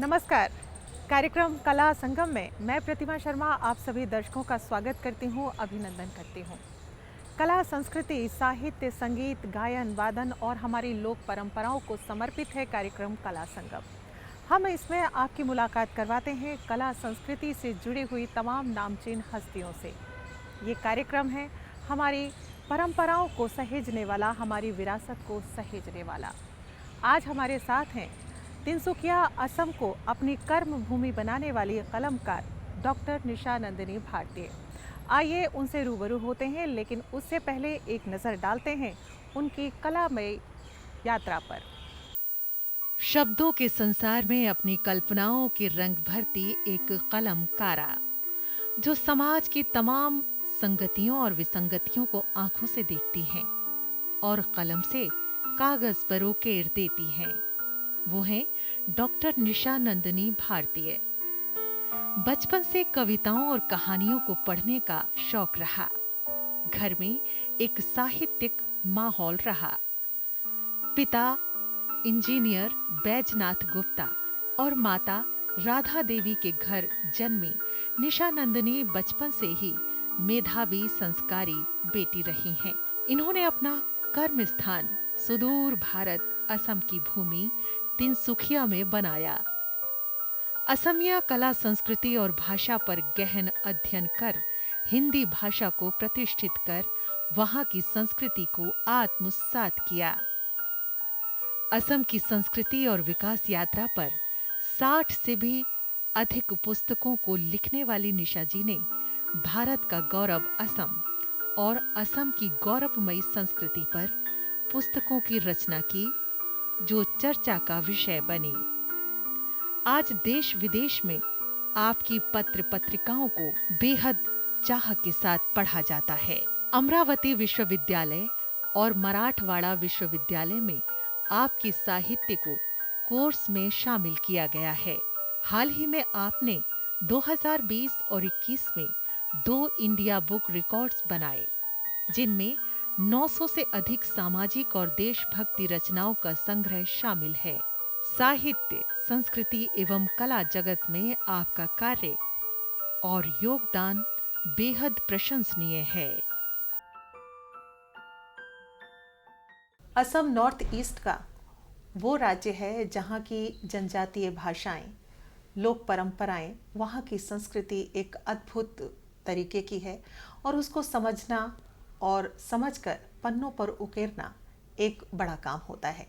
नमस्कार। कार्यक्रम कला संगम में मैं प्रतिमा शर्मा आप सभी दर्शकों का स्वागत करती हूँ, अभिनंदन करती हूँ। कला, संस्कृति, साहित्य, संगीत, गायन, वादन और हमारी लोक परंपराओं को समर्पित है कार्यक्रम कला संगम। हम इसमें आपकी मुलाकात करवाते हैं कला संस्कृति से जुड़ी हुई तमाम नामचीन हस्तियों से। ये कार्यक्रम है हमारी परंपराओं को सहेजने वाला, हमारी विरासत को सहेजने वाला। आज हमारे साथ हैं तिनसुकिया, असम को अपनी कर्म भूमि बनाने वाली कलमकार डॉक्टर निशा नंदिनी भारतीय। आइए उनसे रूबरू होते हैं, लेकिन उससे पहले एक नज़र डालते हैं उनकी कलामय यात्रा पर। शब्दों के संसार में अपनी कल्पनाओं के रंग भरती एक कलमकारा, जो समाज की तमाम संगतियों और विसंगतियों को आंखों से देखती हैं और कलम से कागज पर उकेर देती हैं। वो हैं डॉक्टर निशा नंदिनी भारतीय। बचपन से कविताओं और कहानियों को पढ़ने का शौक रहा। घर में एक साहित्यिक माहौल रहा। पिता इंजीनियर बैजनाथ गुप्ता और माता राधा देवी के घर जन्मी निशा नंदिनी बचपन से ही मेधावी, संस्कारी बेटी रही हैं। इन्होंने अपना कर्म स्थान सुदूर भारत असम की भूमि तिनसुकिया में बनाया। असमिया कला, संस्कृति और भाषा पर गहन अध्ययन कर हिंदी भाषा को प्रतिष्ठित कर वहां की संस्कृति को आत्मसात किया। असम की संस्कृति और विकास यात्रा पर 60 से भी अधिक पुस्तकों को लिखने वाली निशा जी ने भारत का गौरव असम और असम की गौरवमयी संस्कृति पर पुस्तकों की रचना की, जो चर्चा का विषय बनी। आज देश विदेश में आपकी पत्र पत्रिकाओं को बेहद चाह के साथ पढ़ा जाता है। अमरावती विश्वविद्यालय और मराठवाड़ा विश्वविद्यालय में आपकी साहित्य को कोर्स में शामिल किया गया है। हाल ही में आपने 2020 और 21 में 2 इंडिया बुक रिकॉर्ड्स बनाए, जिनमें 900 से अधिक सामाजिक और देशभक्ति रचनाओं का संग्रह शामिल है। साहित्य, संस्कृति एवं कला जगत में आपका कार्य और योगदान बेहद प्रशंसनीय है। असम नॉर्थ ईस्ट का वो राज्य है जहाँ की जनजातीय भाषाएं, लोक परंपराएं, वहाँ की संस्कृति एक अद्भुत तरीके की है और उसको समझना और समझकर पन्नों पर उकेरना एक बड़ा काम होता है।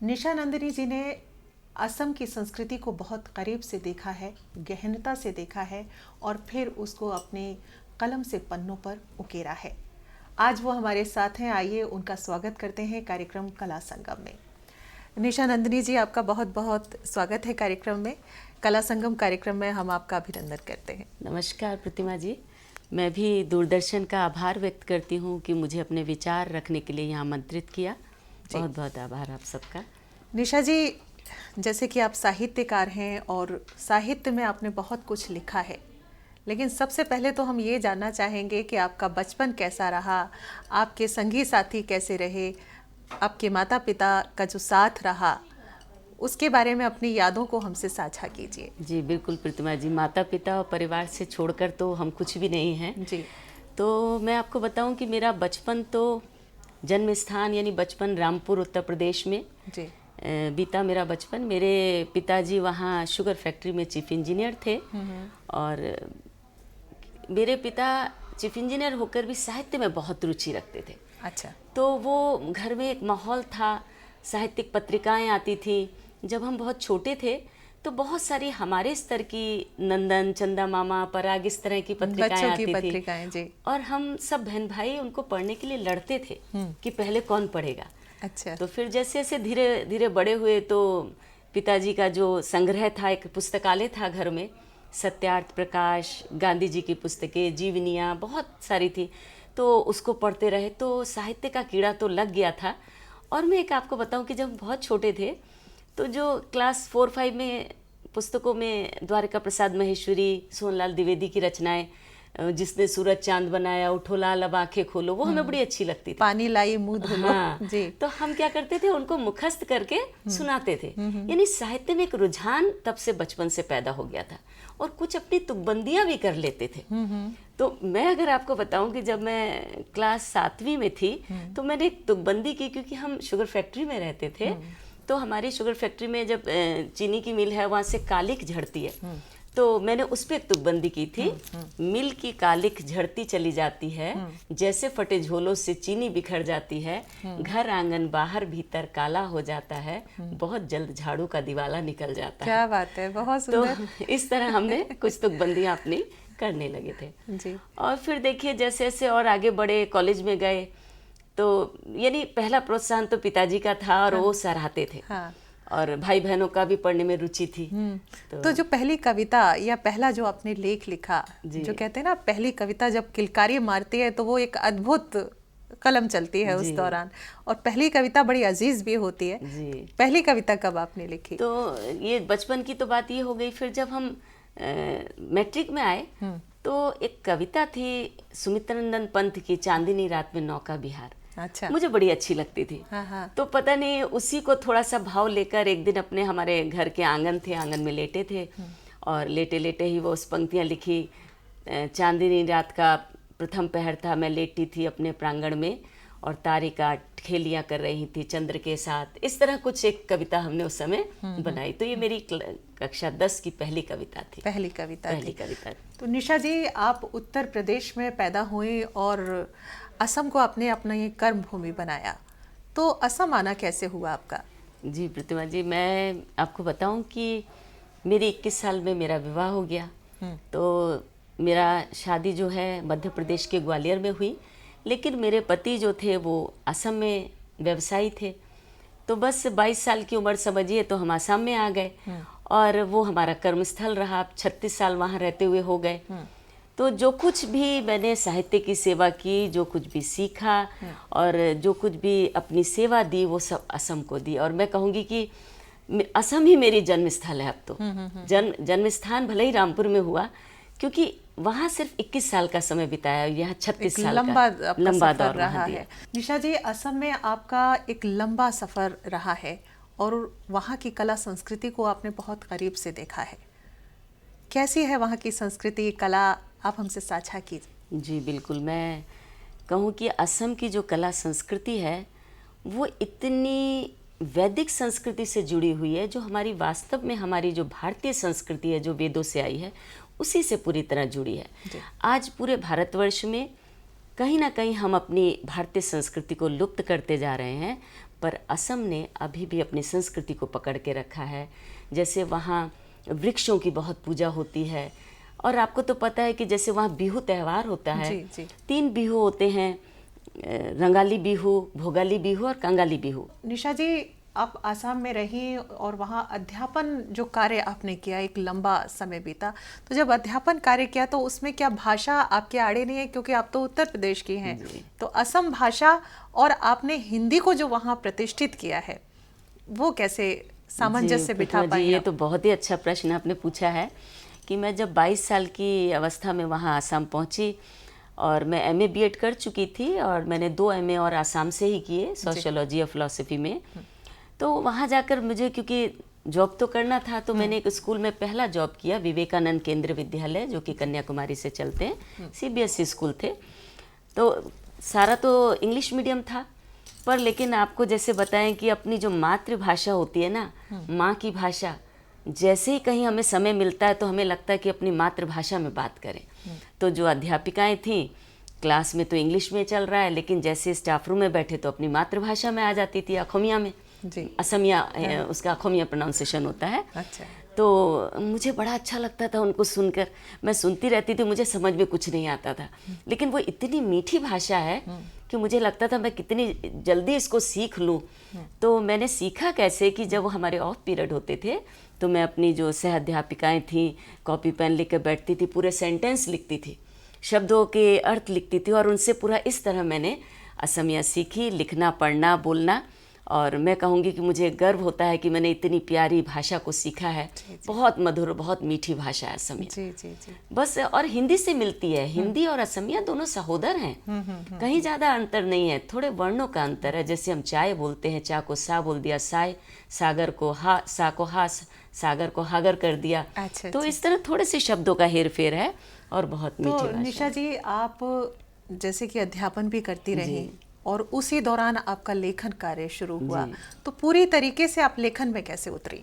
निशा नंदिनी जी ने असम की संस्कृति को बहुत करीब से देखा है, गहनता से देखा है और फिर उसको अपने कलम से पन्नों पर उकेरा है। आज वो हमारे साथ हैं। आइए उनका स्वागत करते हैं कार्यक्रम कला संगम में। निशा नंदिनी जी, आपका बहुत बहुत स्वागत है कार्यक्रम में। कला संगम कार्यक्रम में हम आपका अभिनंदन करते हैं। नमस्कार प्रतिमा जी, मैं भी दूरदर्शन का आभार व्यक्त करती हूँ कि मुझे अपने विचार रखने के लिए यहाँ आमंत्रित किया। बहुत बहुत आभार आप सबका। निशा जी, जैसे कि आप साहित्यकार हैं और साहित्य में आपने बहुत कुछ लिखा है, लेकिन सबसे पहले तो हम ये जानना चाहेंगे कि आपका बचपन कैसा रहा, आपके संगी साथी कैसे रहे, आपके माता पिता का जो साथ रहा, उसके बारे में अपनी यादों को हमसे साझा कीजिए। जी बिल्कुल प्रतिमा जी, माता पिता और परिवार से छोड़कर तो हम कुछ भी नहीं हैं जी। तो मैं आपको बताऊं कि मेरा बचपन तो जन्म स्थान यानी बचपन रामपुर उत्तर प्रदेश में जी बीता मेरा बचपन। मेरे पिताजी वहाँ शुगर फैक्ट्री में चीफ इंजीनियर थे और मेरे पिता चीफ इंजीनियर होकर भी साहित्य में बहुत रुचि रखते थे। अच्छा। तो वो घर में एक माहौल था, साहित्यिक पत्रिकाएं आती थी। जब हम बहुत छोटे थे तो बहुत सारी हमारे स्तर की नंदन, चंदा मामा, पराग, इस तरह की पत्रिकाएं आती थी जी। और हम सब बहन भाई उनको पढ़ने के लिए लड़ते थे कि पहले कौन पढ़ेगा। अच्छा। तो फिर जैसे जैसे धीरे धीरे बड़े हुए तो पिताजी का जो संग्रह था, एक पुस्तकालय था घर में, सत्यार्थ प्रकाश, गांधी जी की पुस्तकें, जीवनियाँ बहुत सारी थी, तो उसको पढ़ते रहे तो साहित्य का कीड़ा तो लग गया था। और मैं एक आपको बताऊं कि जब हम बहुत छोटे थे तो जो क्लास 4-5 में पुस्तकों में द्वारिका प्रसाद महेश्वरी, सोनलाल द्विवेदी की रचनाएं, जिसने सूरज चांद बनाया, उठो लाल अब आंखें खोलो, वो हमें बड़ी अच्छी लगती थी। पानी लाई मुंह धुलो। हाँ, जी। तो हम क्या करते थे, उनको मुखस्त करके सुनाते थे। यानी साहित्य में एक रुझान तब से बचपन से पैदा हो गया था, और कुछ अपनी तुकबंदियां भी कर लेते थे। तो मैं अगर आपको बताऊं कि जब मैं क्लास 7वीं में थी तो मैंने एक तुकबंदी की, क्योंकि हम शुगर फैक्ट्री में रहते थे। तो हमारी शुगर फैक्ट्री में जब चीनी की मिल है, वहाँ से कालिक झड़ती है, तो मैंने उस पर एक तुकबंदी की थी। मिल की कालिक झड़ती चली जाती है, जैसे फटे झोलों से चीनी बिखर जाती है, घर आंगन बाहर भीतर काला हो जाता है, बहुत जल्द झाड़ू का दिवाला निकल जाता है। क्या बात है, बहुत तो सुंदर। इस तरह हमने कुछ तुकबंदियां अपनी करने लगे थे। जी। और फिर देखिए जैसे जैसे और आगे बढ़े, कॉलेज में गए, तो यानी पहला प्रोत्साहन तो पिताजी का था, और वो सराहते थे। हाँ। और भाई बहनों का भी पढ़ने में रुचि थी। तो जो पहली कविता या पहला जो आपने लेख लिखा, जो कहते हैं ना पहली कविता जब किलकारी मारती है तो वो एक अद्भुत कलम चलती है उस दौरान, और पहली कविता बड़ी अजीज भी होती है। जी। पहली कविता कब आपने लिखी? तो ये बचपन की तो बात ये हो गई। फिर जब हम मैट्रिक में आए तो एक कविता थी सुमित्रानंद पंत की, चांदनी रात में नौका विहार। अच्छा। मुझे बड़ी अच्छी लगती थी। हाँ। तो पता नहीं उसी को थोड़ा सा भाव लेकर एक दिन अपने हमारे घर के आंगन में लेटे थे, और लेटे लेटे ही वो उस पंक्तियाँ लिखी। चांदनी रात का प्रथम पहर था, मैं लेटी थी अपने प्रांगण में, और तारिका खेलियां कर रही थी चंद्र के साथ। इस तरह कुछ एक कविता हमने उस समय बनाई। तो ये मेरी कक्षा 10 की पहली कविता थी। पहली कविता थी। तो निशा जी, आप उत्तर प्रदेश में पैदा हुई और असम को आपने अपना ये कर्म भूमि बनाया, तो असम आना कैसे हुआ आपका? जी प्रतिमा जी, मैं आपको बताऊं कि मेरी 21 साल में मेरा विवाह हो गया। तो मेरा शादी जो है मध्य प्रदेश के ग्वालियर में हुई, लेकिन मेरे पति जो थे वो असम में व्यवसायी थे। तो बस 22 साल की उम्र समझिए तो हम असम में आ गए, और वो हमारा कर्मस्थल रहा। 36 साल वहाँ रहते हुए हो गए। तो जो कुछ भी मैंने साहित्य की सेवा की, जो कुछ भी सीखा और जो कुछ भी अपनी सेवा दी, वो सब असम को दी। और मैं कहूँगी कि असम ही मेरी जन्म स्थल है अब तो। जन्म स्थान भले ही रामपुर में हुआ, क्योंकि वहाँ सिर्फ 21 साल का समय बिताया, यहाँ 36 साल का लंबा दौर रहा है। निशा जी, असम में आपका एक लंबा सफ़र रहा है, और वहाँ की कला संस्कृति को आपने बहुत करीब से देखा है। कैसी है वहाँ की संस्कृति, कला, आप हमसे साझा कीजिए। जी बिल्कुल, मैं कहूँ कि असम की जो कला संस्कृति है वो इतनी वैदिक संस्कृति से जुड़ी हुई है, जो हमारी वास्तव में हमारी जो भारतीय संस्कृति है, जो वेदों से आई है, उसी से पूरी तरह जुड़ी है। आज पूरे भारतवर्ष में कहीं ना कहीं हम अपनी भारतीय संस्कृति को लुप्त करते जा रहे हैं, पर असम ने अभी भी अपनी संस्कृति को पकड़ के रखा है। जैसे वहाँ वृक्षों की बहुत पूजा होती है, और आपको तो पता है कि जैसे वहाँ बिहू त्यौहार होता है। जी। 3 बिहू होते हैं, रंगाली बिहू, भोगाली बिहू और कंगाली बिहू। निशा जी, आप आसाम में रही और वहाँ अध्यापन जो कार्य आपने किया, एक लंबा समय बीता, तो जब अध्यापन कार्य किया तो उसमें क्या भाषा आपके आड़े नहीं है, क्योंकि आप तो उत्तर प्रदेश की हैं, तो असम भाषा और आपने हिंदी को जो वहाँ प्रतिष्ठित किया है, वो कैसे सामंजस्य बिठा पाए? ये तो बहुत ही अच्छा प्रश्न आपने पूछा है कि मैं जब 22 साल की अवस्था में वहाँ आसाम पहुँची, और मैं एमए बीएड कर चुकी थी, और मैंने 2 एमए और आसाम से ही किए, सोशियोलॉजी और फिलॉसफी में। तो वहाँ जाकर मुझे, क्योंकि जॉब तो करना था, तो मैंने एक स्कूल में पहला जॉब किया, विवेकानंद केंद्र विद्यालय, जो कि कन्याकुमारी से चलते हैं, सीबीएसई स्कूल थे। तो सारा तो इंग्लिश मीडियम था, पर लेकिन आपको जैसे बताएं कि अपनी जो मातृभाषा होती है ना, माँ की भाषा, जैसे ही कहीं हमें समय मिलता है तो हमें लगता है कि अपनी मातृभाषा में बात करें। तो जो अध्यापिकाएं थीं, क्लास में तो इंग्लिश में चल रहा है, लेकिन जैसे स्टाफ रूम में बैठे तो अपनी मातृभाषा में आ जाती थी, अखोमिया में। असमिया, उसका अखोमिया प्रोनाउंसिएशन होता है। अच्छा। तो मुझे बड़ा अच्छा लगता था उनको सुनकर, मैं सुनती रहती थी, मुझे समझ में कुछ नहीं आता था, लेकिन वो इतनी मीठी भाषा है कि मुझे लगता था मैं कितनी जल्दी इसको सीख लूँ। तो मैंने सीखा कैसे कि जब वो हमारे ऑफ पीरियड होते थे तो मैं अपनी जो सह अध्यापिकाएँ थीं, कॉपी पेन लेकर बैठती थी, पूरे सेंटेंस लिखती थी, शब्दों के अर्थ लिखती थी, और उनसे पूरा इस तरह मैंने असमिया सीखी, लिखना, पढ़ना, बोलना। और मैं कहूँगी कि मुझे गर्व होता है कि मैंने इतनी प्यारी भाषा को सीखा है। बहुत मधुर, बहुत मीठी भाषा है असमिया। जी जी जी। बस, और हिंदी से मिलती है। हिंदी और असमिया दोनों सहोदर हैं, कहीं ज़्यादा अंतर नहीं है, थोड़े वर्णों का अंतर है। जैसे हम चाय बोलते हैं, चा को सा बोल दिया, साय, सागर को हा, सा को हा, सागर को हागर कर दिया। अच्छा, तो इस तरह थोड़े से शब्दों का हेर फेर है और बहुत मीठी तो भाषा निशा है। जी, आप जैसे कि अध्यापन भी करती रही और उसी दौरान आपका लेखन कार्य शुरू हुआ, तो पूरी तरीके से आप लेखन में कैसे उतरी?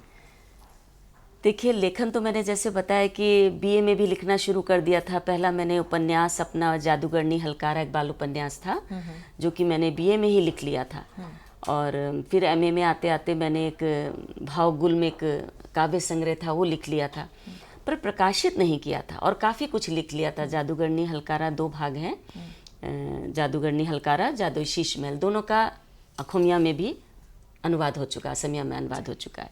देखिए, लेखन तो मैंने जैसे बताया कि बीए में भी लिखना शुरू कर दिया था। पहला मैंने उपन्यास अपना जादूगरनी हलकारा, एक बाल उपन्यास था जो कि मैंने बीए में ही लिख लिया था। और फिर एमए में आते आते मैंने एक भावगुल में एक काव्य संग्रह था, वो लिख लिया था, पर प्रकाशित नहीं किया था। और काफ़ी कुछ लिख लिया था। जादूगरनी हलकारा 2 भाग हैं, जादूगरनी हलकारा, जादू शीश महल, दोनों का अखोमिया में भी अनुवाद हो चुका है, असमिया में अनुवाद हो चुका है।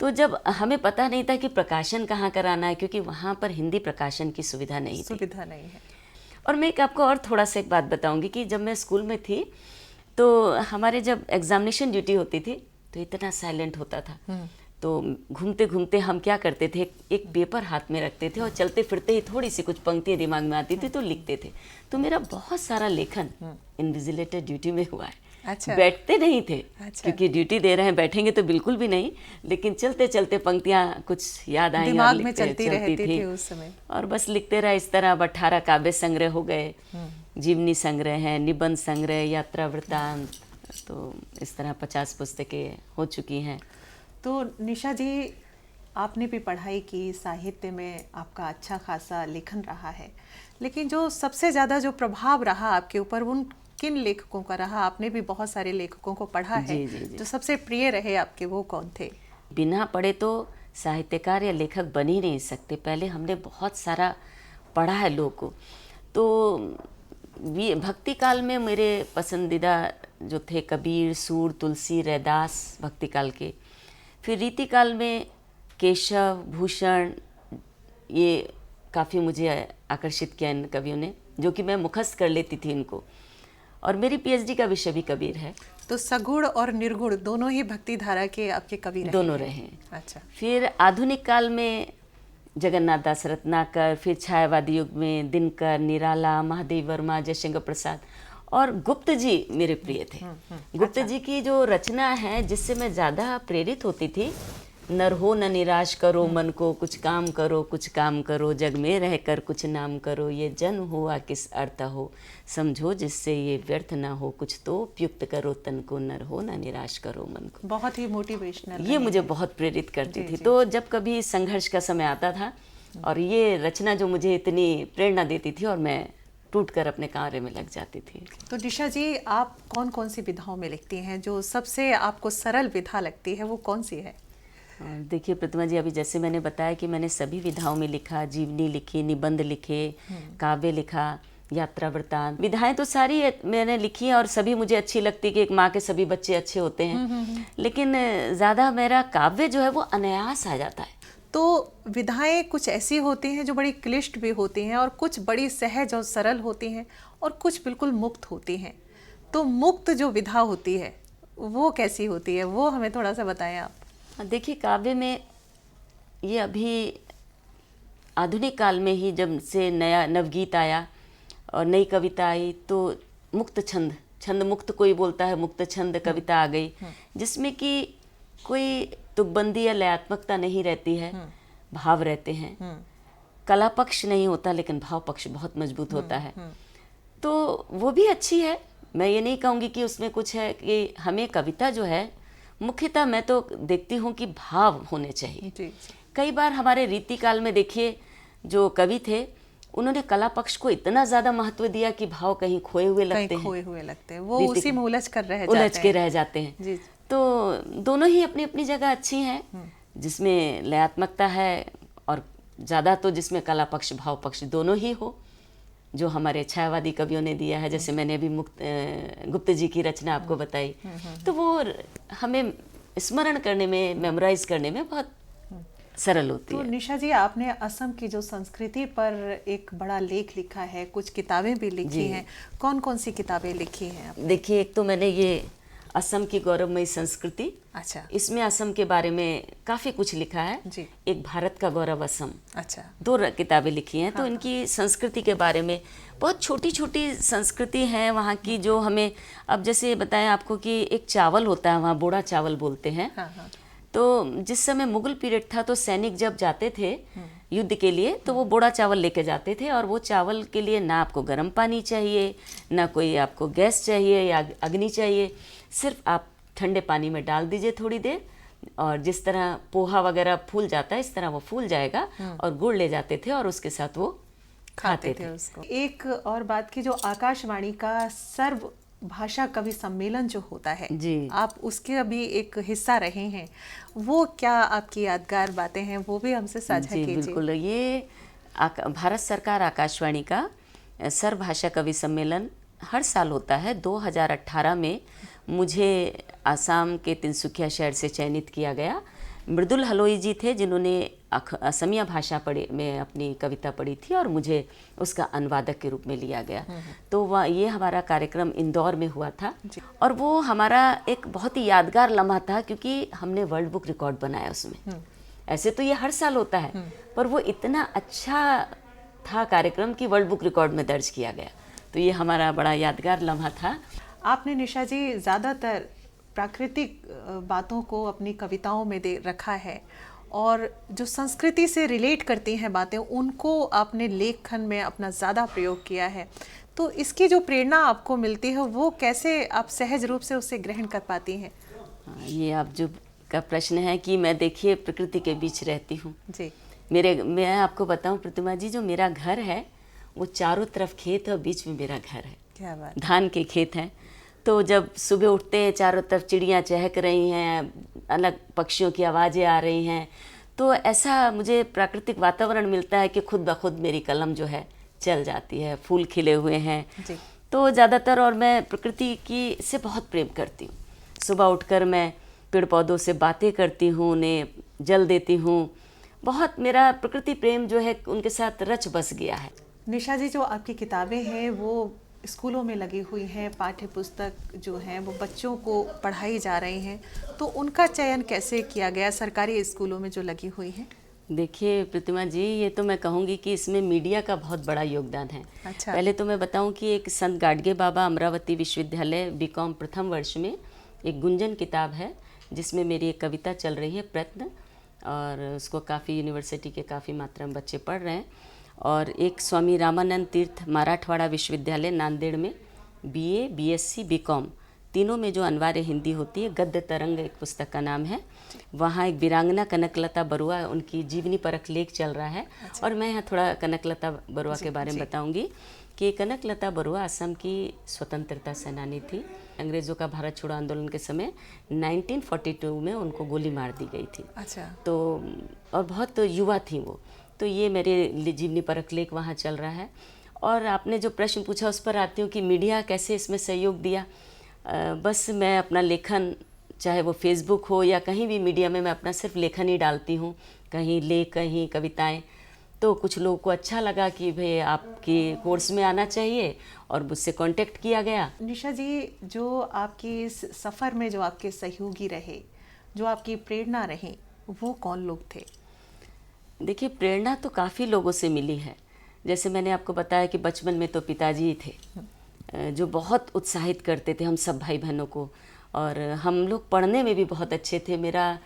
तो जब हमें पता नहीं था कि प्रकाशन कहाँ कराना है, क्योंकि वहाँ पर हिंदी प्रकाशन की सुविधा नहीं है। और मैं आपको और थोड़ा सा एक बात बताऊंगी कि जब मैं स्कूल में थी तो हमारे जब एग्जामिनेशन ड्यूटी होती थी तो इतना साइलेंट होता था। तो घूमते घूमते हम क्या करते थे, एक पेपर हाथ में रखते थे और चलते फिरते ही थोड़ी सी कुछ पंक्तियाँ दिमाग में आती थी तो लिखते थे। तो मेरा बहुत सारा लेखन इन्विजिलेटर ड्यूटी में हुआ है। अच्छा। बैठते नहीं थे। अच्छा। क्योंकि ड्यूटी दे रहे हैं, बैठेंगे तो बिल्कुल भी नहीं, लेकिन चलते चलते पंक्तियाँ कुछ याद आई, दिमाग में चलती रहती थी उस समय, और बस लिखते रहे। इस तरह अब 18 काव्य संग्रह हो गए, जीवनी संग्रह है, निबंध संग्रह, यात्रा वृत्तांत, तो इस तरह 50 पुस्तकें हो चुकी हैं। तो निशा जी, आपने भी पढ़ाई की, साहित्य में आपका अच्छा खासा लेखन रहा है, लेकिन जो सबसे ज़्यादा जो प्रभाव रहा आपके ऊपर उन किन लेखकों का रहा? आपने भी बहुत सारे लेखकों को पढ़ा है। जो सबसे प्रिय रहे आपके, वो कौन थे? बिना पढ़े तो साहित्यकार या लेखक बन ही नहीं सकते। पहले हमने बहुत सारा पढ़ा है लोग को। तो भक्ति काल में मेरे पसंदीदा जो थे कबीर, सूर, तुलसी, रैदास भक्ति काल के। फिर रीति काल में केशव, भूषण, ये काफ़ी मुझे आकर्षित किया इन कवियों ने, जो कि मैं मुखस्त कर लेती थी इनको। और मेरी पीएचडी का विषय भी कबीर है। तो सगुण और निर्गुण दोनों ही भक्ति धारा के आपके कवि रहे? दोनों रहे। अच्छा। फिर आधुनिक काल में जगन्नाथ दास रत्नाकर, फिर छायावादी युग में दिनकर, निराला, महादेव वर्मा, जयशंकर प्रसाद, और गुप्त जी मेरे प्रिय थे। गुप्त जी की जो रचना है जिससे मैं ज़्यादा प्रेरित होती थी, नर हो न निराश करो मन को, कुछ काम करो, कुछ काम करो, जग में रहकर कुछ नाम करो, ये जन हुआ किस अर्थ हो, समझो जिससे ये व्यर्थ ना हो, कुछ तो उपयुक्त करो तन को, नर हो न निराश करो मन को। बहुत ही मोटिवेशनल, ये मुझे बहुत प्रेरित करती थी। तो जब कभी संघर्ष का समय आता था और ये रचना जो मुझे इतनी प्रेरणा देती थी, और मैं टूट कर अपने कार्य में लग जाती थी। तो निशा जी, आप कौन कौन सी विधाओं में लिखती हैं? जो सबसे आपको सरल विधा लगती है वो कौन सी है? देखिए प्रतिमा जी, अभी जैसे मैंने बताया कि मैंने सभी विधाओं में लिखा, जीवनी लिखी, निबंध लिखे, काव्य लिखा, यात्रा वृत्तांत, विधाएं तो सारी मैंने लिखी हैं और सभी मुझे अच्छी लगती कि एक माँ के सभी बच्चे अच्छे होते हैं। लेकिन ज़्यादा मेरा काव्य जो है वो अनायास आ जाता है। तो विधाएं कुछ ऐसी होती हैं जो बड़ी क्लिष्ट भी होती हैं, और कुछ बड़ी सहज और सरल होती हैं, और कुछ बिल्कुल मुक्त होती हैं। तो मुक्त जो विधा होती है वो कैसी होती है, वो हमें थोड़ा सा बताएं आप। देखिए, काव्य में ये अभी आधुनिक काल में ही जब से नया नवगीत आया और नई कविता आई, तो मुक्त छंद, छंद मुक्त कोई बोलता है, मुक्त छंद कविता आ गई, जिसमें कि कोई तुकबंदी या लयात्मकता नहीं रहती है, भाव रहते हैं। कला पक्ष नहीं होता लेकिन भाव पक्ष बहुत मजबूत होता है। तो वो भी अच्छी है। मैं ये नहीं कहूँगी कि उसमें कुछ है कि हमें कविता जो है, मुख्यतः मैं तो देखती हूँ कि भाव होने चाहिए। जी। कई बार हमारे रीति काल में देखिए जो कवि थे, उन्होंने कला पक्ष को इतना ज़्यादा महत्व दिया कि भाव कहीं खोए हुए लगते हैं, वो उसी में उलझ के रह जाते हैं। जी। तो दोनों ही अपनी अपनी जगह अच्छी हैं, जिसमें लयात्मकता है, और ज़्यादा तो जिसमें कला पक्ष भाव पक्ष दोनों ही हो, जो हमारे छायावादी कवियों ने दिया है। जैसे मैंने अभी गुप्त जी की रचना आपको बताई, तो वो हमें स्मरण करने में, मेमोराइज करने में बहुत सरल होती है। तो निशा जी, आपने असम की जो संस्कृति पर एक बड़ा लेख लिखा है, कुछ किताबें भी लिखी हैं, कौन कौन सी किताबें लिखी हैं आपने? देखिए, एक तो मैंने ये असम की गौरवमयी संस्कृति। अच्छा। इसमें असम के बारे में काफ़ी कुछ लिखा है जी। एक भारत का गौरव असम। अच्छा। दो किताबें लिखी हैं। हाँ, तो इनकी संस्कृति के बारे में बहुत छोटी छोटी संस्कृति है वहाँ की, जो हमें अब जैसे बताएं आपको कि एक चावल होता है वहाँ, बोड़ा चावल बोलते हैं। हाँ, हाँ। तो जिस समय मुगल पीरियड था तो सैनिक जब जाते थे युद्ध के लिए तो वो बोड़ा चावल लेके जाते थे, और वो चावल के लिए ना आपको गर्म पानी चाहिए, ना कोई आपको गैस चाहिए या अग्नि चाहिए, सिर्फ आप ठंडे पानी में डाल दीजिए थोड़ी देर, और जिस तरह पोहा वगैरह फूल जाता है इस तरह वो फूल जाएगा, और गुड़ ले जाते थे और उसके साथ वो खाते थे उसको। एक और बात की, जो आकाशवाणी का सर्व भाषा कवि सम्मेलन जो होता है जी, आप उसके अभी एक हिस्सा रहे हैं, वो क्या आपकी यादगार बातें हैं, वो भी हमसे साझा जी कीजिए। बिल्कुल। ये भारत सरकार आकाशवाणी का सर्वभाषा कवि सम्मेलन हर साल होता है। 2018 में मुझे आसाम के तिनसुकिया शहर से चयनित किया गया। मृदुल हलोई जी थे जिन्होंने असमिया भाषा पढ़ी में अपनी कविता पढ़ी थी, और मुझे उसका अनुवादक के रूप में लिया गया। तो ये हमारा कार्यक्रम इंदौर में हुआ था, और वो हमारा एक बहुत ही यादगार लम्हा था, क्योंकि हमने वर्ल्ड बुक रिकॉर्ड बनाया उसमें। ऐसे तो ये हर साल होता है, पर वो इतना अच्छा था कार्यक्रम कि वर्ल्ड बुक रिकॉर्ड में दर्ज किया गया। तो ये हमारा बड़ा यादगार लम्हा था। आपने निशा जी ज़्यादातर प्राकृतिक बातों को अपनी कविताओं में दे रखा है, और जो संस्कृति से रिलेट करती हैं बातें उनको आपने लेखन में अपना ज़्यादा प्रयोग किया है। तो इसकी जो प्रेरणा आपको मिलती है वो कैसे आप सहज रूप से उसे ग्रहण कर पाती हैं? ये आप जो का प्रश्न है कि मैं देखिए प्रकृति के बीच रहती हूँ जी। मैं आपको बताऊं प्रतिमा जी, जो मेरा घर है वो चारों तरफ खेत है और बीच में मेरा घर है। क्या बात। धान के खेत हैं। तो जब सुबह उठते हैं चारों तरफ चिड़ियाँ चहक रही हैं, अलग पक्षियों की आवाज़ें आ रही हैं, तो ऐसा मुझे प्राकृतिक वातावरण मिलता है कि खुद ब खुद मेरी कलम जो है चल जाती है। फूल खिले हुए हैं जी। तो ज़्यादातर, और मैं प्रकृति की से बहुत प्रेम करती हूँ। सुबह उठकर मैं पेड़ पौधों से बातें करती हूँ, उन्हें जल देती हूँ। बहुत मेरा प्रकृति प्रेम जो है उनके साथ रच बस गया है। निशा जी, जो आपकी किताबें हैं वो स्कूलों में लगी हुई हैं, पाठ्य पुस्तक जो हैं वो बच्चों को पढ़ाई जा रही हैं, तो उनका चयन कैसे किया गया सरकारी स्कूलों में जो लगी हुई हैं? देखिए प्रतिमा जी, ये तो मैं कहूँगी कि इसमें मीडिया का बहुत बड़ा योगदान है। अच्छा। पहले तो मैं बताऊँ कि एक संत गाडगे बाबा अमरावती विश्वविद्यालय बीकॉम प्रथम वर्ष में एक गुंजन किताब है, जिसमें मेरी एक कविता चल रही है प्रयत्न, और उसको काफ़ी यूनिवर्सिटी के काफ़ी मात्रा में बच्चे पढ़ रहे हैं। और एक स्वामी रामानंद तीर्थ मराठवाड़ा विश्वविद्यालय नांदेड़ में बीए, बीएससी, बीकॉम तीनों में जो अनिवार्य हिंदी होती है, गद्य तरंग एक पुस्तक का नाम है। वहाँ एक वीरांगना कनकलता बरुआ, उनकी जीवनी परख लेख चल रहा है। और मैं यहाँ थोड़ा कनकलता बरुआ के बारे में बताऊँगी कि कनकलता बरुआ असम की स्वतंत्रता सेनानी थी। अंग्रेज़ों का भारत छोड़ो आंदोलन के समय 1942 में उनको गोली मार दी गई थी। अच्छा। तो और बहुत युवा थी वो। तो ये मेरे जीवनी परख लेख वहाँ चल रहा है। और आपने जो प्रश्न पूछा उस पर आती हूँ कि मीडिया कैसे इसमें सहयोग दिया। बस मैं अपना लेखन, चाहे वो फेसबुक हो या कहीं भी मीडिया में, मैं अपना सिर्फ लेखन ही डालती हूँ, कहीं लेख, कहीं कविताएं। तो कुछ लोगों को अच्छा लगा कि भाई आपके कोर्स में आना चाहिए, और मुझसे कांटेक्ट किया गया। निशा जी, जो आपकी इस सफ़र में जो आपके सहयोगी रहे, जो आपकी प्रेरणा रही, वो कौन लोग थे? देखिए, प्रेरणा तो काफ़ी लोगों से मिली है। जैसे मैंने आपको बताया कि बचपन में तो पिताजी ही थे जो बहुत उत्साहित करते थे हम सब भाई बहनों को, और हम लोग पढ़ने में भी बहुत अच्छे थे। मेरा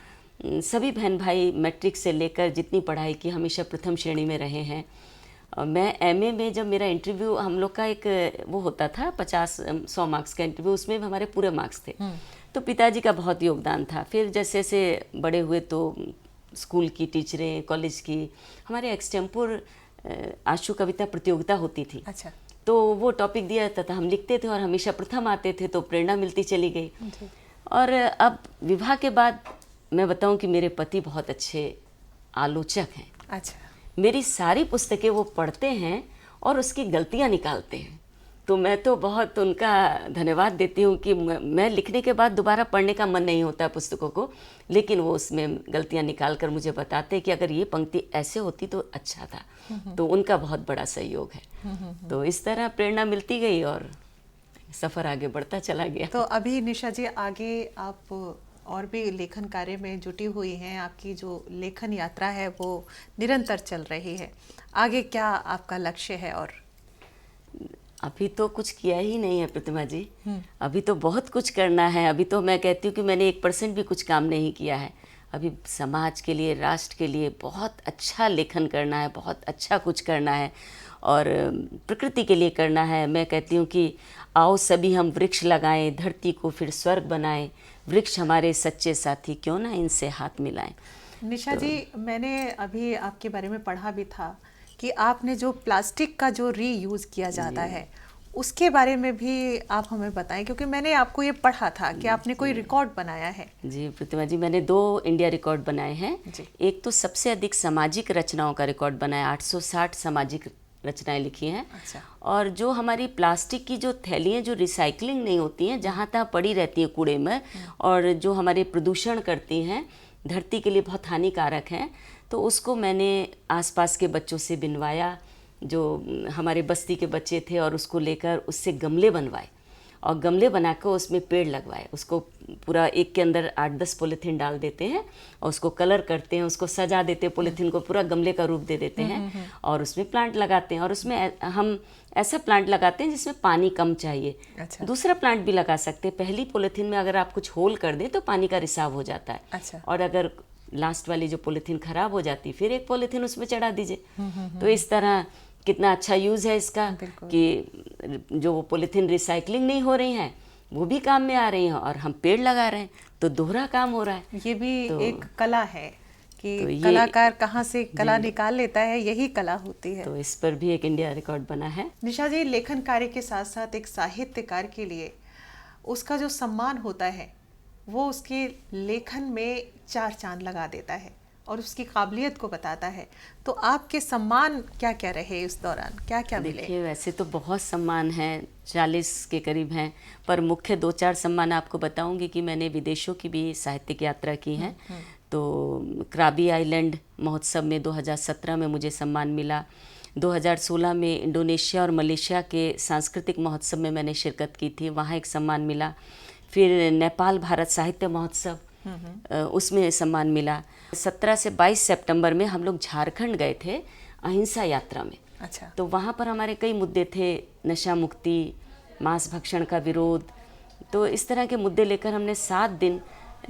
सभी बहन भाई मैट्रिक से लेकर जितनी पढ़ाई की हमेशा प्रथम श्रेणी में रहे हैं। मैं एमए में जब मेरा इंटरव्यू, हम लोग का एक वो होता था 50-100 मार्क्स का इंटरव्यू, उसमें हमारे पूरे मार्क्स थे। तो पिताजी का बहुत योगदान था। फिर जैसे जैसे बड़े हुए तो स्कूल की टीचरें, कॉलेज की, हमारे एक्सटेम्पोर आशु कविता प्रतियोगिता होती थी। अच्छा। तो वो टॉपिक दिया जाता था, हम लिखते थे और हमेशा प्रथम आते थे, तो प्रेरणा मिलती चली गई। और अब विवाह के बाद मैं बताऊं कि मेरे पति बहुत अच्छे आलोचक हैं। अच्छा। मेरी सारी पुस्तकें वो पढ़ते हैं और उसकी गलतियां निकालते हैं। तो मैं तो बहुत उनका धन्यवाद देती हूँ कि मैं लिखने के बाद दोबारा पढ़ने का मन नहीं होता पुस्तकों को, लेकिन वो उसमें गलतियाँ निकाल कर मुझे बताते हैं कि अगर ये पंक्ति ऐसे होती तो अच्छा था। तो उनका बहुत बड़ा सहयोग है। तो इस तरह प्रेरणा मिलती गई और सफ़र आगे बढ़ता चला गया। तो अभी निशा जी आगे आप और भी लेखन कार्य में जुटी हुई हैं, आपकी जो लेखन यात्रा है वो निरंतर चल रही है, आगे क्या आपका लक्ष्य है? और अभी तो कुछ किया ही नहीं है प्रतिमा जी, अभी तो बहुत कुछ करना है। अभी तो मैं कहती हूँ कि मैंने 1% भी कुछ काम नहीं किया है। अभी समाज के लिए, राष्ट्र के लिए बहुत अच्छा लेखन करना है, बहुत अच्छा कुछ करना है और प्रकृति के लिए करना है। मैं कहती हूँ कि आओ सभी हम वृक्ष लगाएं, धरती को फिर स्वर्ग बनाएं, वृक्ष हमारे सच्चे साथी, क्यों ना इनसे हाथ मिलाएं। निशा जी, मैंने अभी आपके बारे में पढ़ा भी था कि आपने जो प्लास्टिक का जो रीयूज़ किया जाता है उसके बारे में भी आप हमें बताएं, क्योंकि मैंने आपको ये पढ़ा था कि आपने कोई रिकॉर्ड बनाया है। जी प्रतिमा जी, मैंने 2 इंडिया रिकॉर्ड बनाए हैं। जी। एक तो सबसे अधिक सामाजिक रचनाओं का रिकॉर्ड बनाया, 860 सामाजिक रचनाएं लिखी हैं। अच्छा। और जो हमारी प्लास्टिक की जो थैलियाँ जो रिसाइकलिंग नहीं होती हैं, जहाँ तहाँ पड़ी रहती हैं कूड़े में, और जो हमारे प्रदूषण करती हैं, धरती के लिए बहुत हानिकारक हैं, तो उसको मैंने आसपास के बच्चों से बिनवाया, जो हमारे बस्ती के बच्चे थे, और उसको लेकर उससे गमले बनवाए और गमले बनाकर उसमें पेड़ लगवाए। उसको पूरा एक के अंदर 8-10 पॉलीथीन डाल देते हैं और उसको कलर करते हैं, उसको सजा देते हैं, पॉलीथीन को पूरा गमले का रूप दे देते हैं और उसमें प्लांट लगाते हैं। और उसमें हम ऐसा प्लांट लगाते हैं जिसमें पानी कम चाहिए। अच्छा। दूसरा प्लांट भी लगा सकते हैं। पहली पॉलीथीन में अगर आप कुछ होल कर दें तो पानी का रिसाव हो जाता है। अच्छा। और अगर लास्ट वाली जो पॉलीथीन खराब हो जाती, फिर एक पॉलीथीन उसमें चढ़ा दीजिए। तो इस तरह कितना अच्छा यूज़ है इसका कि जो वो पॉलीथीन रिसाइकलिंग नहीं हो रही हैं वो भी काम में आ रही हैं और हम पेड़ लगा रहे हैं, तो दोहरा काम हो रहा है। ये भी तो एक कला है कि तो कलाकार कहाँ से कला निकाल लेता है, यही कला होती है। तो इस पर भी एक इंडिया रिकॉर्ड बना है। निशा जी, लेखन कार्य के साथ साथ एक साहित्यकार के लिए उसका जो सम्मान होता है वो उसके लेखन में 4 चांद लगा देता है और उसकी काबिलियत को बताता है। तो आपके सम्मान क्या क्या रहे इस दौरान, क्या क्या मिले? देखिए, वैसे तो बहुत सम्मान हैं, 40 के करीब हैं, पर मुख्य 2-4 सम्मान आपको बताऊंगी कि मैंने विदेशों की भी साहित्यिक यात्रा की है। तो क्राबी आइलैंड महोत्सव में 2017 में मुझे सम्मान मिला। 2016 में इंडोनेशिया और मलेशिया के सांस्कृतिक महोत्सव में मैंने शिरकत की थी, वहाँ एक सम्मान मिला। फिर नेपाल भारत साहित्य महोत्सव, उसमें सम्मान मिला। 17 से 22 सितंबर में हम लोग झारखंड गए थे अहिंसा यात्रा में। अच्छा। तो वहाँ पर हमारे कई मुद्दे थे, नशा मुक्ति, मांस भक्षण का विरोध। तो इस तरह के मुद्दे लेकर हमने 7 दिन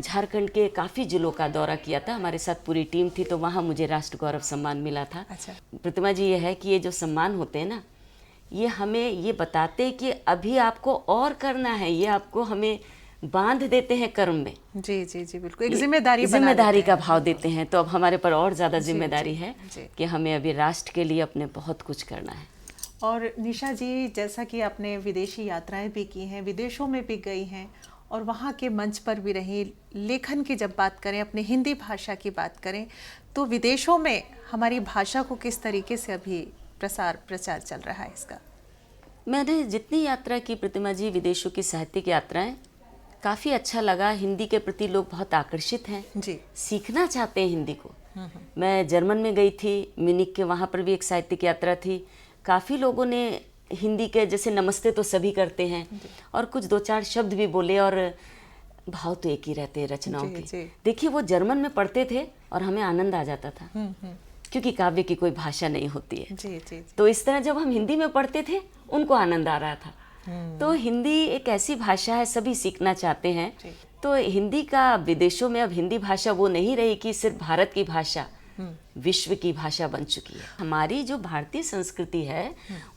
झारखंड के काफ़ी जिलों का दौरा किया था। हमारे साथ पूरी टीम थी, तो वहाँ मुझे राष्ट्र गौरव सम्मान मिला था। अच्छा। प्रतिमा जी, ये है कि ये जो सम्मान होते हैं ना, ये हमें ये बताते हैं कि अभी आपको और करना है, ये आपको हमें बांध देते हैं कर्म में। जी जी जी, बिल्कुल एक जिम्मेदारी का भाव देते हैं। तो अब हमारे पर और ज़्यादा जिम्मेदारी है जी। कि हमें अभी राष्ट्र के लिए अपने बहुत कुछ करना है। और निशा जी, जैसा कि आपने विदेशी यात्राएं भी की हैं, विदेशों में भी गई हैं और वहाँ के मंच पर भी रही, लेखन की जब बात करें, अपने हिंदी भाषा की बात करें, तो विदेशों में हमारी भाषा को किस तरीके से अभी प्रचार चल रहा है इसका? मैंने जितनी यात्रा की प्रतिमा जी, विदेशों की साहित्यिक यात्राएं, काफ़ी अच्छा लगा। हिंदी के प्रति लोग बहुत आकर्षित हैं जी, सीखना चाहते हैं हिंदी को। मैं जर्मन में गई थी, म्यूनिख के, वहाँ पर भी एक साहित्यिक यात्रा थी। काफ़ी लोगों ने हिंदी के, जैसे नमस्ते तो सभी करते हैं, और कुछ 2-4 शब्द भी बोले, और भाव तो एक ही रहते हैं रचनाओं के। देखिए, वो जर्मन में पढ़ते थे और हमें आनंद आ जाता था, क्योंकि काव्य की कोई भाषा नहीं होती है। जी, जी। तो इस तरह जब हम हिंदी में पढ़ते थे, उनको आनंद आ रहा था। तो हिंदी एक ऐसी भाषा है, सभी सीखना चाहते हैं। तो हिंदी का विदेशों में अब हिंदी भाषा वो नहीं रही कि सिर्फ भारत की भाषा, विश्व की भाषा बन चुकी है। हमारी जो भारतीय संस्कृति है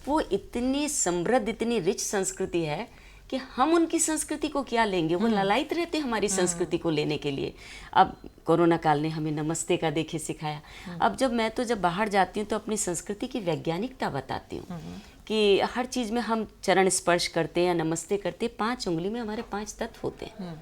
वो इतनी समृद्ध, इतनी रिच संस्कृति है कि हम उनकी संस्कृति को क्या लेंगे। वो ललायत रहते हैं हमारी संस्कृति को लेने के लिए। अब कोरोना काल ने हमें नमस्ते का देखिए सिखाया। अब जब बाहर जाती हूँ तो अपनी संस्कृति की वैज्ञानिकता बताती हूँ कि हर चीज़ में हम चरण स्पर्श करते हैं या नमस्ते करते हैं, 5 उंगली में हमारे 5 तत्व होते हैं।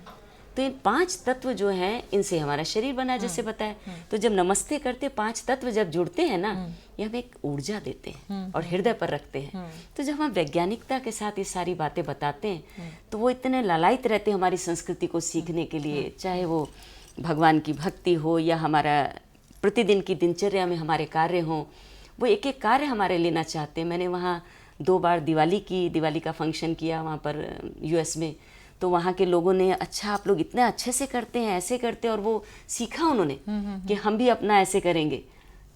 तो इन 5 तत्व जो हैं, इनसे हमारा शरीर बना, जैसे बताया। तो जब नमस्ते करते, 5 तत्व जब जुड़ते हैं ना, ये हमें एक ऊर्जा देते हैं और हृदय पर रखते हैं। तो जब हम वैज्ञानिकता के साथ ये सारी बातें बताते हैं, तो वो इतने लालायित रहते हैं हमारी संस्कृति को सीखने के लिए। चाहे वो भगवान की भक्ति हो या हमारा प्रतिदिन की दिनचर्या में हमारे कार्य हों, वो एक एक कार्य हमारे लेना चाहते हैं। मैंने वहाँ 2 बार दिवाली का फंक्शन किया वहाँ पर यूएस में। तो वहाँ के लोगों ने अच्छा आप लोग इतने अच्छे से करते हैं, ऐसे करते हैं, और वो सीखा उन्होंने कि हम भी अपना ऐसे करेंगे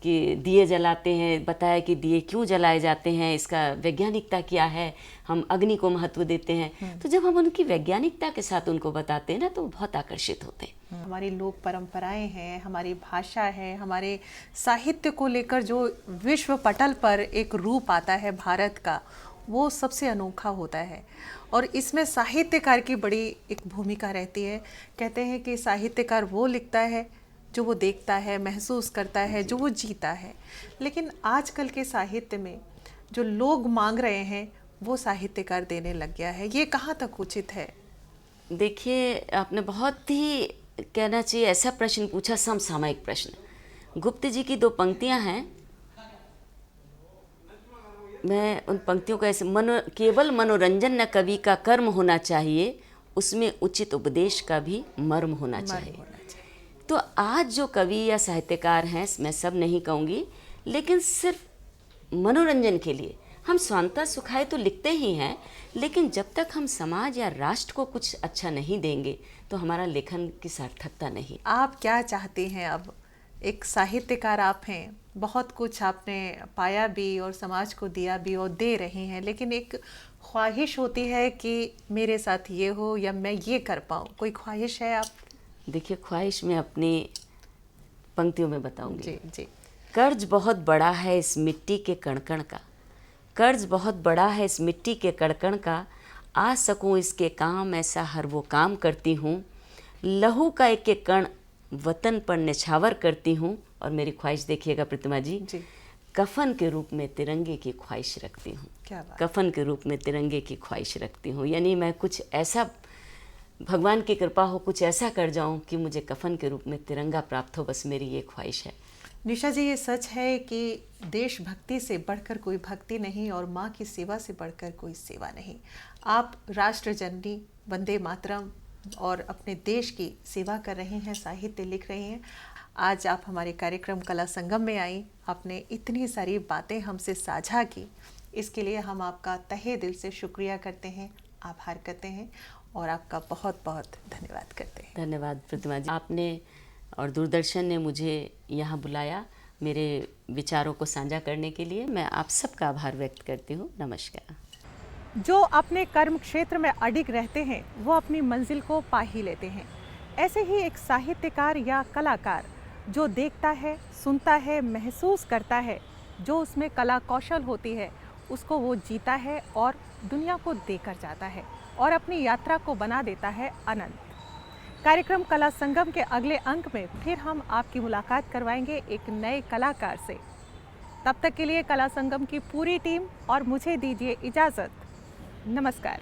कि दिए जलाते हैं, बताया कि दिए क्यों जलाए जाते हैं, इसका वैज्ञानिकता क्या है, हम अग्नि को महत्व देते हैं। तो जब हम उनकी वैज्ञानिकता के साथ उनको बताते हैं ना, तो बहुत आकर्षित होते हैं। हमारी लोक परंपराएं हैं, हमारी भाषा है, हमारे साहित्य को लेकर जो विश्व पटल पर एक रूप आता है भारत का, वो सबसे अनोखा होता है। और इसमें साहित्यकार की बड़ी एक भूमिका रहती है। कहते हैं कि साहित्यकार वो लिखता है जो वो देखता है, महसूस करता है, जो वो जीता है। लेकिन आजकल के साहित्य में जो लोग मांग रहे हैं वो साहित्यकार देने लग गया है, ये कहाँ तक उचित है? देखिए, आपने बहुत ही कहना चाहिए ऐसा प्रश्न पूछा, समसामयिक प्रश्न। गुप्त जी की 2 पंक्तियां हैं, मैं उन पंक्तियों का ऐसे केवल मनोरंजन न कवि का कर्म होना चाहिए, उसमें उचित उपदेश का भी मर्म होना चाहिए। तो आज जो कवि या साहित्यकार हैं, मैं सब नहीं कहूँगी, लेकिन सिर्फ मनोरंजन के लिए हम स्वांतः सुखाए तो लिखते ही हैं, लेकिन जब तक हम समाज या राष्ट्र को कुछ अच्छा नहीं देंगे तो हमारा लेखन की सार्थकता नहीं। आप क्या चाहते हैं? अब एक साहित्यकार आप हैं, बहुत कुछ आपने पाया भी और समाज को दिया भी और दे रहे हैं, लेकिन एक ख्वाहिश होती है कि मेरे साथ ये हो या मैं ये कर पाऊँ। कोई ख्वाहिश है आप? देखिए, ख्वाहिश मैं अपनी पंक्तियों में बताऊंगी। जी जी। कर्ज बहुत बड़ा है इस मिट्टी के कणकण का, कर्ज बहुत बड़ा है इस मिट्टी के कणकण का, आ सकूं इसके काम ऐसा हर वो काम करती हूँ, लहू का एक एक कण वतन पर निछावर करती हूँ। और मेरी ख्वाहिश देखिएगा प्रतिमा जी, कफन के रूप में तिरंगे की ख्वाहिश रखती हूँ। क्या बात। कफन के रूप में तिरंगे की ख्वाहिश रखती हूँ, यानी मैं कुछ ऐसा, भगवान की कृपा हो, कुछ ऐसा कर जाऊं कि मुझे कफन के रूप में तिरंगा प्राप्त हो, बस मेरी ये ख्वाहिश है। निशा जी, ये सच है कि देशभक्ति से बढ़कर कोई भक्ति नहीं और माँ की सेवा से बढ़कर कोई सेवा नहीं। आप राष्ट्र जननी, वंदे मातरम और अपने देश की सेवा कर रही हैं, साहित्य लिख रही हैं। आज आप हमारे कार्यक्रम कला संगम में आई, आपने इतनी सारी बातें हमसे साझा की, इसके लिए हम आपका तहे दिल से शुक्रिया करते हैं, आभार करते हैं और आपका बहुत बहुत धन्यवाद करते हैं। धन्यवाद प्रतिमा जी, आपने और दूरदर्शन ने मुझे यहाँ बुलाया मेरे विचारों को साझा करने के लिए। मैं आप सबका आभार व्यक्त करती हूँ। नमस्कार। जो अपने कर्म क्षेत्र में अडिग रहते हैं वो अपनी मंजिल को पा ही लेते हैं। ऐसे ही एक साहित्यकार या कलाकार जो देखता है, सुनता है, महसूस करता है, जो उसमें कला कौशल होती है, उसको वो जीता है और दुनिया को देकर जाता है और अपनी यात्रा को बना देता है अनंत। कार्यक्रम कला संगम के अगले अंक में फिर हम आपकी मुलाकात करवाएंगे एक नए कलाकार से। तब तक के लिए कला संगम की पूरी टीम और मुझे दीजिए इजाज़त। नमस्कार।